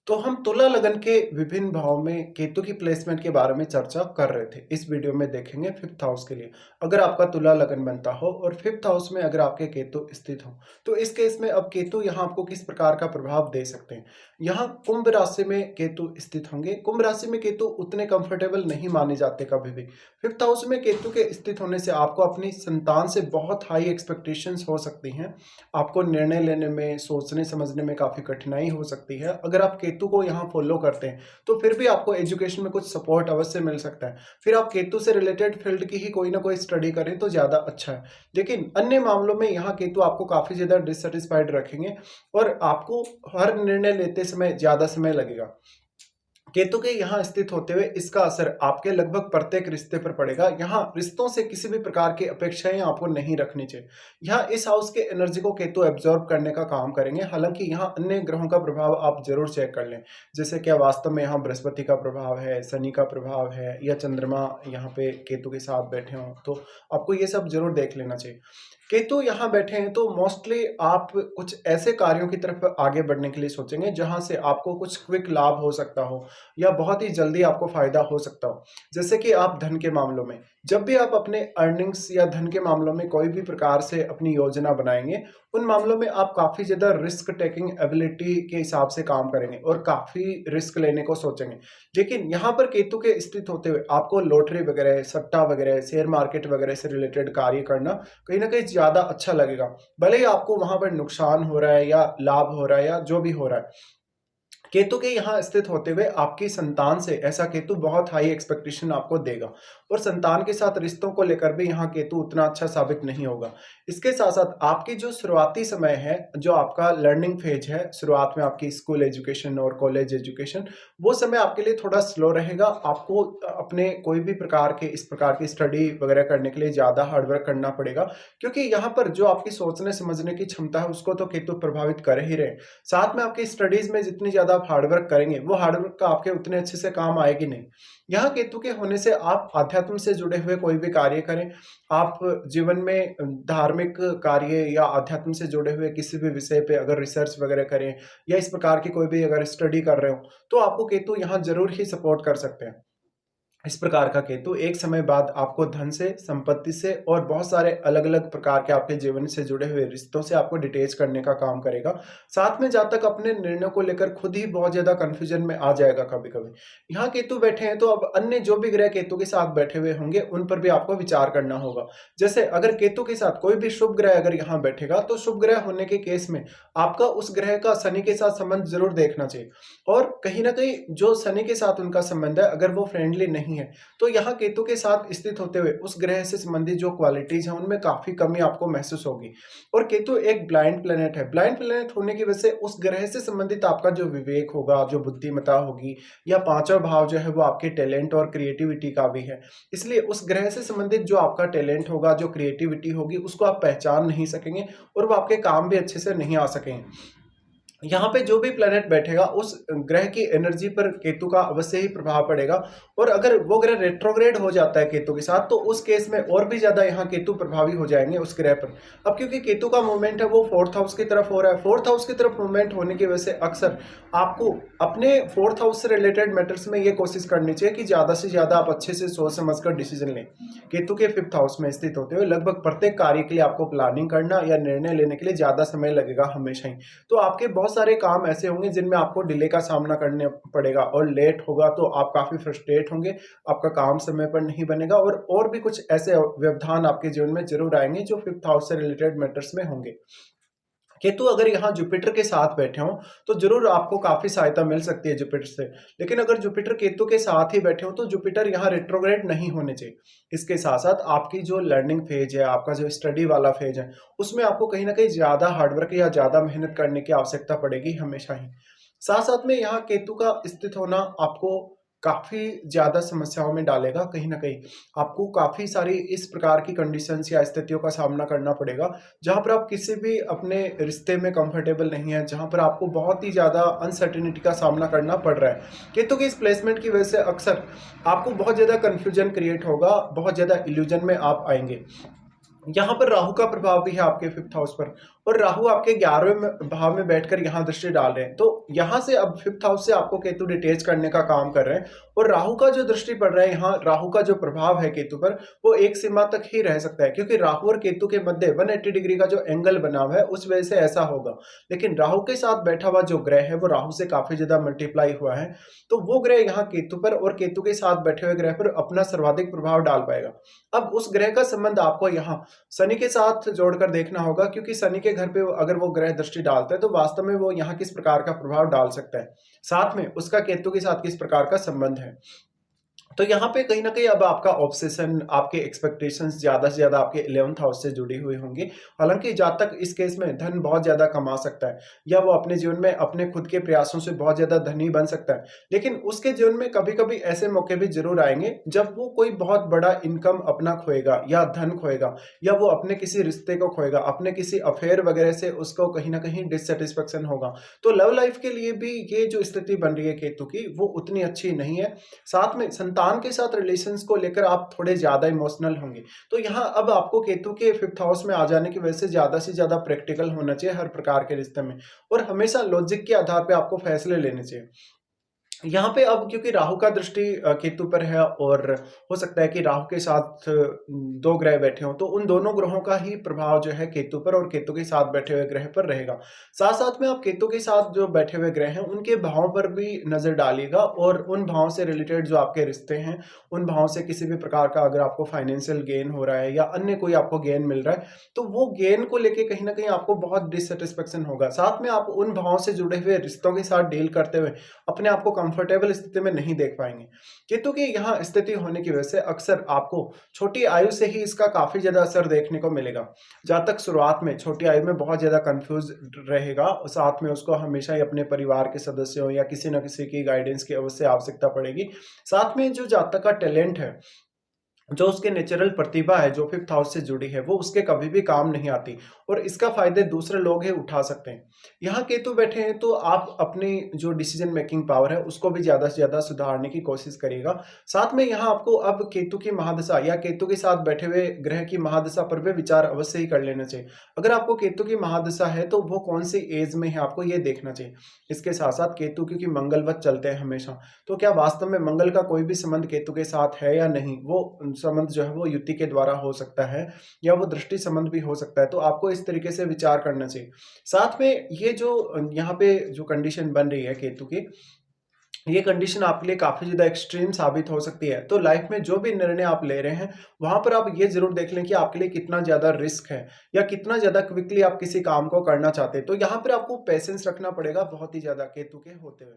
तो हम तुला लगन के विभिन्न भाव में केतु की प्लेसमेंट के बारे में चर्चा कर रहे थे। इस वीडियो में देखेंगे फिफ्थ हाउस के लिए। अगर आपका तुला लगन बनता हो और फिफ्थ हाउस में अगर आपके केतु स्थित हो, तो इस केस में अब केतु यहाँ आपको किस प्रकार का प्रभाव दे सकते हैं। यहाँ कुंभ राशि में केतु स्थित होंगे। कुंभ राशि में केतु उतने कंफर्टेबल नहीं माने जाते कभी भी। फिफ्थ हाउस में केतु के स्थित होने से आपको अपनी संतान से बहुत हाई एक्सपेक्टेशंस हो सकती हैं। आपको निर्णय लेने में, सोचने समझने में काफ़ी कठिनाई हो सकती है। अगर आप केतु को यहाँ फॉलो करते हैं, तो फिर भी आपको एजुकेशन में कुछ सपोर्ट अवश्य मिल सकता है। फिर आप केतु से रिलेटेड फील्ड की ही कोई ना कोई स्टडी करें तो ज़्यादा अच्छा है। लेकिन अन्य मामलों में यहाँ केतु आपको काफ़ी ज़्यादा डिससैटिस्फाइड रखेंगे और आपको हर निर्णय लेते समय ज़्यादा समय लगेगा। केतु के यहाँ स्थित होते हुए इसका असर आपके लगभग प्रत्येक रिश्ते पर पड़ेगा। यहाँ रिश्तों से किसी भी प्रकार की अपेक्षाएं आपको नहीं रखनी चाहिए। यहाँ इस हाउस के एनर्जी को केतु एब्जॉर्ब करने का काम करेंगे। हालांकि यहाँ अन्य ग्रहों का प्रभाव आप जरूर चेक कर लें, जैसे क्या वास्तव में यहाँ बृहस्पति का प्रभाव है, शनि का प्रभाव है, या चंद्रमा यहाँ पे केतु के साथ बैठे हों, तो आपको ये सब जरूर देख लेना चाहिए। केतु यहाँ बैठे हैं तो मोस्टली आप कुछ ऐसे कार्यों की तरफ आगे बढ़ने के लिए सोचेंगे जहां से आपको कुछ क्विक लाभ हो सकता हो या बहुत ही जल्दी आपको फायदा हो सकता हो। जैसे कि आप धन के मामलों में, जब भी आप अपने अर्निंग्स या धन के मामलों में कोई भी प्रकार से अपनी योजना बनाएंगे, उन मामलों में आप काफी ज्यादा रिस्क टेकिंग एबिलिटी के हिसाब से काम करेंगे और काफी रिस्क लेने को सोचेंगे। लेकिन यहाँ पर केतु के स्थित होते हुए आपको लॉटरी वगैरह, सट्टा वगैरह, शेयर मार्केट वगैरह से रिलेटेड कार्य करना कहीं ना कहीं ज्यादा अच्छा लगेगा। भले ही आपको वहां पर नुकसान हो रहा है या लाभ हो रहा है या जो भी हो रहा है, केतु के यहाँ स्थित होते हुए आपकी संतान से ऐसा केतु बहुत हाई एक्सपेक्टेशन आपको देगा और संतान के साथ रिश्तों को लेकर भी यहाँ केतु उतना अच्छा साबित नहीं होगा। इसके साथ साथ आपकी जो शुरुआती समय है, जो आपका लर्निंग फेज है, शुरुआत में आपकी स्कूल एजुकेशन और कॉलेज एजुकेशन, वो समय आपके लिए थोड़ा स्लो रहेगा। आपको अपने कोई भी प्रकार के इस प्रकार की स्टडी वगैरह करने के लिए ज़्यादा हार्डवर्क करना पड़ेगा, क्योंकि यहाँ पर जो आपकी सोचने समझने की क्षमता है उसको तो केतु प्रभावित कर ही रहे। साथ में आपकी स्टडीज में जितनी ज्यादा आप हार्डवर्क करेंगे, वो हार्डवर्क का आपके उतने अच्छे से काम आएगी नहीं। यहाँ केतु के होने से आप आध्यात्म से जुड़े हुए कोई भी कार्य करें, आप जीवन में धार्मिक कार्य या आध्यात्म से जुड़े हुए किसी भी विषय पे अगर रिसर्च वगैरह करें या इस प्रकार की कोई भी अगर स्टडी कर रहे हो, तो आपको केतु यहाँ जरूर ही सपोर्ट कर सकते हैं। इस प्रकार का केतु एक समय बाद आपको धन से, संपत्ति से और बहुत सारे अलग अलग प्रकार के आपके जीवन से जुड़े हुए रिश्तों से आपको डिटेच करने का काम करेगा। साथ में जब तक अपने निर्णय को लेकर खुद ही बहुत ज्यादा कंफ्यूजन में आ जाएगा कभी कभी। यहाँ केतु बैठे हैं तो अब अन्य जो भी ग्रह केतु के साथ बैठे हुए होंगे उन पर भी आपको विचार करना होगा। जैसे अगर केतु के साथ कोई भी शुभ ग्रह अगर यहाँ बैठेगा, तो शुभ ग्रह होने के केस में आपका उस ग्रह का शनि के साथ संबंध जरूर देखना चाहिए। और कहीं ना कहीं जो शनि के साथ उनका संबंध है, अगर वो फ्रेंडली नहीं है, तो यहाँ केतु के साथ स्थित होते हुए उस ग्रह से संबंधित जो क्वालिटीज हैं उनमें काफी कमी आपको महसूस होगी। और केतु एक ब्लाइंड प्लेनेट है। ब्लाइंड प्लेनेट होने की वजह से उस ग्रह से संबंधित आपका जो विवेक होगा, जो बुद्धिमत्ता होगी, या पांचवा भाव जो है वो आपके टैलेंट और क्रिएटिविटी का भी है। इसलिए उस ग्रह से संबंधित जो आपका टैलेंट होगा, जो क्रिएटिविटी होगी, उसको आप पहचान नहीं सकेंगे और वो आपके काम भी अच्छे से नहीं आ सकेंगे। यहाँ पे जो भी प्लेनेट बैठेगा उस ग्रह की एनर्जी पर केतु का अवश्य ही प्रभाव पड़ेगा। और अगर वो ग्रह रेट्रोग्रेड हो जाता है केतु के साथ, तो उस केस में और भी ज्यादा यहाँ केतु प्रभावी हो जाएंगे उस ग्रह पर। अब क्योंकि केतु का मूवमेंट है वो फोर्थ हाउस की तरफ हो रहा है, फोर्थ हाउस की तरफ मूवमेंट होने की वजह से अक्सर आपको अपने फोर्थ हाउस से रिलेटेड मैटर्स में ये कोशिश करनी चाहिए कि ज्यादा से ज्यादा आप अच्छे से सोच समझकर डिसीजन लें। केतु के फिफ्थ हाउस में स्थित होते हुए लगभग प्रत्येक कार्य के लिए आपको प्लानिंग करना या निर्णय लेने के लिए ज्यादा समय लगेगा हमेशा ही। तो आपके बहुत सारे काम ऐसे होंगे जिनमें आपको डिले का सामना करने पड़ेगा और लेट होगा तो आप काफी फ्रस्ट्रेट होंगे, आपका काम समय पर नहीं बनेगा और भी कुछ ऐसे व्यवधान आपके जीवन में जरूर आएंगे जो फिफ्थ हाउस से रिलेटेड मैटर्स में होंगे। केतु अगर यहाँ जुपिटर के साथ बैठे हों तो जरूर आपको काफी सहायता मिल सकती है जुपिटर से। लेकिन अगर जुपिटर केतु के साथ ही बैठे हो तो जुपिटर यहाँ रेट्रोग्रेड नहीं होने चाहिए। इसके साथ साथ आपकी जो लर्निंग फेज है, आपका जो स्टडी वाला फेज है, उसमें आपको कहीं ना कहीं ज्यादा हार्डवर्क या ज्यादा मेहनत करने की आवश्यकता पड़ेगी हमेशा ही। साथ साथ में यहाँ केतु का स्थित होना आपको काफी ज्यादा समस्याओं में डालेगा। कहीं ना कहीं आपको काफी सारी इस प्रकार की कंडीशंस या स्थितियों का सामना करना पड़ेगा जहां पर आप किसी भी अपने रिश्ते में कंफर्टेबल नहीं है, जहां पर आपको बहुत ही ज्यादा अनसर्टिनिटी का सामना करना पड़ रहा है। केतु की इस प्लेसमेंट की वजह से अक्सर आपको बहुत ज्यादा कंफ्यूजन क्रिएट होगा, बहुत ज्यादा इल्यूजन में आप आएंगे। यहाँ पर राहु का प्रभाव भी है आपके फिफ्थ हाउस पर, और राहु आपके 11वें भाव में बैठकर यहाँ दृष्टि डाल रहे हैं। तो यहाँ से अब 5th हाउस से आपको केतु डिटेच करने का काम कर रहे हैं, और राहु का जो दृष्टि पड़ रहा है यहाँ, राहु का जो प्रभाव है केतु पर वो एक सीमा तक ही रह सकता है, क्योंकि राहु और केतु के मध्य 180 डिग्री का जो एंगल बना हुआ है उस वजह से ऐसा होगा। लेकिन राहु के साथ बैठा हुआ जो ग्रह है वो राहु से काफी ज्यादा मल्टीप्लाई हुआ है, तो वो ग्रह यहाँ केतु पर और केतु के साथ बैठे हुए ग्रह पर अपना सर्वाधिक प्रभाव डाल पाएगा। अब उस ग्रह का संबंध आपको यहाँ शनि के साथ जोड़कर देखना होगा, क्योंकि शनि के घर पे अगर वो ग्रह दृष्टि डालता है तो वास्तव में वो यहाँ किस प्रकार का प्रभाव डाल सकता है, साथ में उसका केतु के साथ किस प्रकार का संबंध है। तो यहाँ पे कहीं न कहीं अब आपका ऑब्सेशन, आपके एक्सपेक्टेशंस ज़्यादा से ज़्यादा आपके 11th हाउस से जुड़ी हुई होंगी। हालाँकि जातक इस केस में धन बहुत ज़्यादा कमा सकता है, या वो अपने जीवन में अपने खुद के प्रयासों से बहुत ज़्यादा धनी बन सकता है। लेकिन उसके जीवन में कभी-कभी ऐसे मौके भी ज़रूर आएँगे जब वो कोई बहुत बड़ा इनकम अपना खोएगा या धन खोएगा, या वो अपने किसी रिश्ते को खोएगा, अपने किसी अफेयर वगैरह से उसको कहीं न कहीं डिससैटिस्फैक्शन होगा। तो लव लाइफ के लिए भी ये जो स्थिति बन रही है केतु की, वो उतनी अच्छी नहीं है। साथ में संतान के साथ रिलेशंस को लेकर आप थोड़े ज्यादा इमोशनल होंगे। तो यहाँ अब आपको केतु के 5th हाउस में आ जाने की वजह से ज्यादा प्रैक्टिकल होना चाहिए हर प्रकार के रिश्ते में, और हमेशा लॉजिक के आधार पे आपको फैसले लेने चाहिए। यहाँ पे अब क्योंकि राहु का दृष्टि केतु पर है, और हो सकता है कि राहु के साथ 2 ग्रह बैठे हों, तो उन दोनों ग्रहों का ही प्रभाव जो है केतु पर और केतु के साथ बैठे हुए ग्रह पर रहेगा। साथ-साथ में आप केतु के साथ जो बैठे हुए ग्रह हैं, उनके भावों पर भी नज़र डालिएगा, और उन भावों से रिलेटेड जो आपके रिश्ते हैं, उन भावों से किसी भी प्रकार का अगर आपको फाइनेंशियल गेन हो रहा है या अन्य कोई आपको गेन मिल रहा है, तो वो गेन को लेके कहीं न कहीं आपको बहुत डिससैटिस्फैक्शन होगा। साथ में आप उन भावों से जुड़े हुए रिश्तों के साथ डील करते हुए अपने आप को कंफर्टेबल स्थिति में नहीं देख पाएंगे। केतु की यहाँ स्थिति होने की वजह से अक्सर आपको छोटी आयु से ही इसका काफी ज्यादा असर देखने को मिलेगा। जातक शुरुआत में छोटी आयु में बहुत ज्यादा कंफ्यूज रहेगा, और साथ में उसको हमेशा ही अपने परिवार के सदस्यों या किसी न किसी की गाइडेंस की अवश्य आवश्यकता पड़ेगी। साथ में जो जातक का टैलेंट है, जो उसके नेचुरल प्रतिभा है, जो 5th हाउस से जुड़ी है, वो उसके कभी भी काम नहीं आती, और इसका फायदे दूसरे लोग ही उठा सकते हैं। यहाँ केतु बैठे हैं तो आप अपनी जो डिसीजन मेकिंग पावर है उसको भी ज्यादा से ज्यादा सुधारने की कोशिश करिएगा। साथ में यहाँ आपको अब केतु की महादशा या केतु के साथ बैठे हुए ग्रह की महादशा पर भी विचार अवश्य ही कर लेना चाहिए। अगर आपको केतु की महादशा है तो वो कौन सी एज में है, आपको ये देखना चाहिए। इसके साथ साथ केतु क्योंकि मंगलवत चलते हैं हमेशा, तो क्या वास्तव में मंगल का कोई भी संबंध केतु के साथ है या नहीं, वो संबंध जो है वो युति के द्वारा हो सकता है, या वो दृष्टि संबंध भी हो सकता है। तो आपको इस तरीके से विचार करना चाहिए। साथ में ये जो यहाँ पे जो कंडीशन बन रही है केतु की, ये कंडीशन आपके लिए काफी ज्यादा एक्सट्रीम साबित हो सकती है। तो लाइफ में जो भी निर्णय आप ले रहे हैं, वहां पर आप ये जरूर देख लें कि आपके लिए कितना ज्यादा रिस्क है, या कितना ज्यादा क्विकली आप किसी काम को करना चाहते हैं। तो यहाँ पर आपको पेशेंस रखना पड़ेगा बहुत ही ज्यादा केतु के होते हुए।